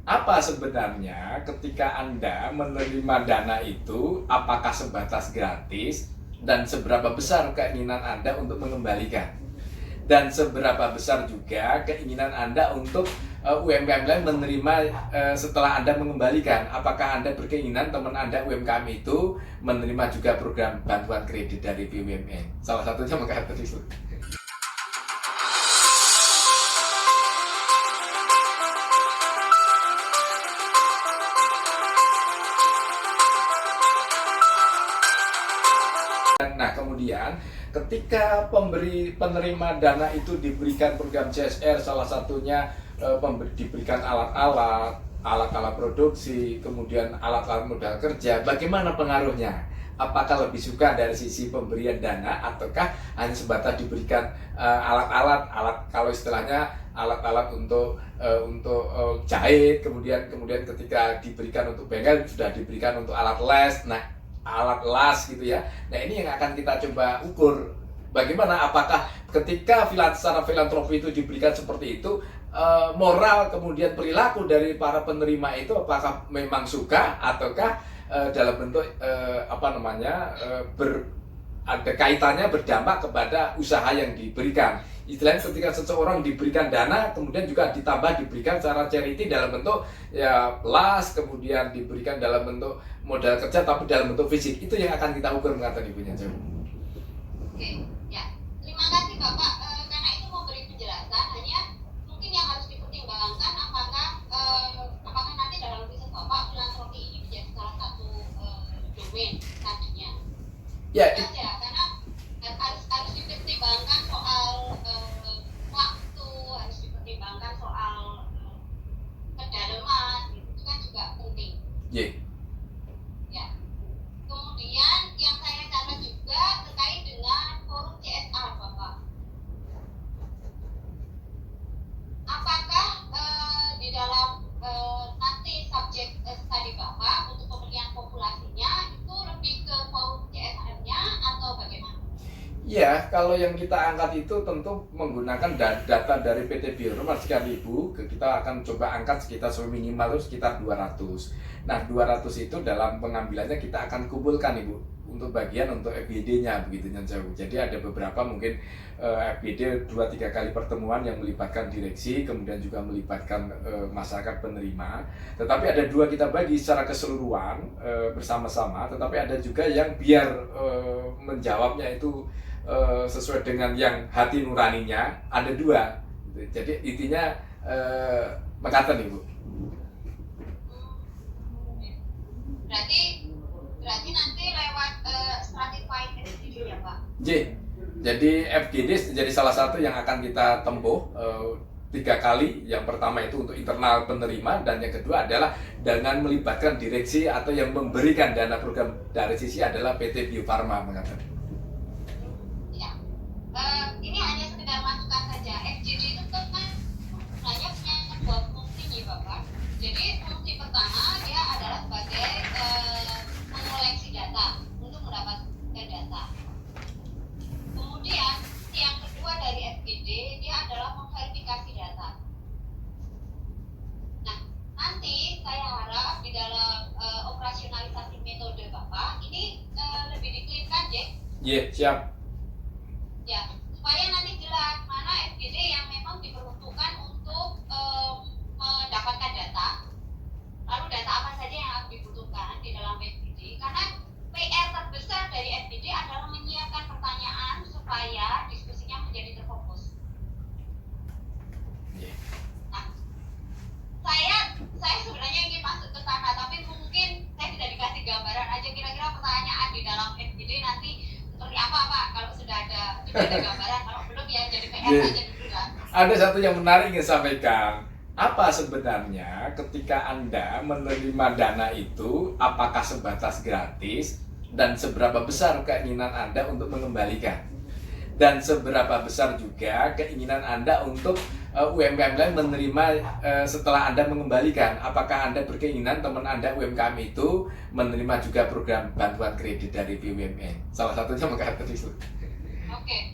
apa sebenarnya ketika Anda menerima dana itu, apakah sebatas gratis dan seberapa besar keinginan Anda untuk mengembalikan? Dan seberapa besar juga keinginan Anda untuk UMKM lain menerima setelah Anda mengembalikan? Apakah Anda berkeinginan teman Anda UMKM itu menerima juga program bantuan kredit dari BUMN? Salah satunya mengatakan itu. Nah, kemudian ketika penerima dana itu diberikan program CSR, salah satunya diberikan alat-alat produksi, kemudian alat-alat modal kerja, bagaimana pengaruhnya? Apakah lebih suka dari sisi pemberian dana ataukah hanya sebatas diberikan alat kalau istilahnya alat-alat untuk jahit, kemudian ketika diberikan untuk bengkel sudah diberikan untuk alat les. Nah, alat las gitu ya. Nah, ini yang akan kita coba ukur. Bagaimana apakah ketika secara filantropi itu diberikan seperti itu, moral kemudian perilaku dari para penerima itu apakah memang suka ataukah dalam bentuk ada kaitannya berdampak kepada usaha yang diberikan. Istilahnya ketika seseorang diberikan dana, kemudian juga ditambah diberikan secara charity dalam bentuk ya las, kemudian diberikan dalam bentuk modal kerja tapi dalam bentuk fisik. Itu yang akan kita ukur, mengatakan Ibunya Jauh. Oke, ya. Terima kasih Bapak, karena itu memberi penjelasan. Hanya mungkin yang harus dipertimbangkan apakah nanti dalam riset Bapak filantropi ini menjadi salah satu domain tadinya. Ya, Karena harus dipertimbangkan soal waktu, harus dipertimbangkan soal kedalaman, itu kan juga penting. yeah. Ya. Kemudian yang saya catat juga terkait dengan forum CSR, Bapak. Apakah di dalam nanti subjek studi Bapak untuk pemilihan populasinya itu lebih ke forum CSR-nya atau bagaimana? Ya, kalau yang kita angkat itu tentu menggunakan data dari PT Biofarma sekian ribu, kita akan coba angkat sekitar minimal sekitar 200. Nah, 200 itu dalam pengambilannya kita akan kumpulkan Ibu untuk bagian untuk FGD-nya begitu yang jauh. Jadi ada beberapa mungkin FGD 2-3 kali pertemuan yang melibatkan direksi, kemudian juga melibatkan masyarakat penerima. Tetapi ada dua kita bagi secara keseluruhan bersama-sama, tetapi ada juga yang biar menjawabnya itu sesuai dengan yang hati nuraninya, ada dua. Jadi intinya mengatakan Ibu. Berarti nanti lewat stratified FGD ya Pak? Jadi FGD jadi salah satu yang akan kita tempuh 3 kali. Yang pertama itu untuk internal penerima, dan yang kedua adalah dengan melibatkan direksi atau yang memberikan dana program dari sisi adalah PT Biofarma, mengatakan. Ini hanya sekedar masukan saja. FGD itu kan sebenarnya punya dua fungsi nih Bapak. Jadi fungsi pertama dia adalah sebagai mengoleksi data untuk mendapatkan data. Kemudian yang kedua dari FGD dia adalah memverifikasi data. Nah, nanti saya harap di dalam operasionalisasi metode Bapak ini lebih dikelirkan, Jack. Iya, siap. Ya, supaya nanti jelas mana FGD yang memang diperuntukkan untuk mendapatkan data, lalu data apa saja yang harus dibutuhkan di dalam FGD. Karena PR terbesar dari FGD adalah menyiapkan pertanyaan supaya diskusinya menjadi terfokus. Nah, saya sebenarnya ingin masuk ke sana, tapi mungkin saya tidak dikasih gambaran aja kira-kira pertanyaan di dalam FGD nanti seperti apa Pak, kalau sudah ada gambaran, kalau belum ya jadi PR aja dulu lah. Ada satu yang menarik ingin sampaikan. Apa sebenarnya ketika Anda menerima dana itu, apakah sebatas gratis dan seberapa besar keinginan Anda untuk mengembalikan? Dan seberapa besar juga keinginan Anda untuk UMKM lain menerima setelah Anda mengembalikan? Apakah Anda berkeinginan teman Anda UMKM itu menerima juga program bantuan kredit dari BUMN? Salah satunya mengatakan itu. Oke.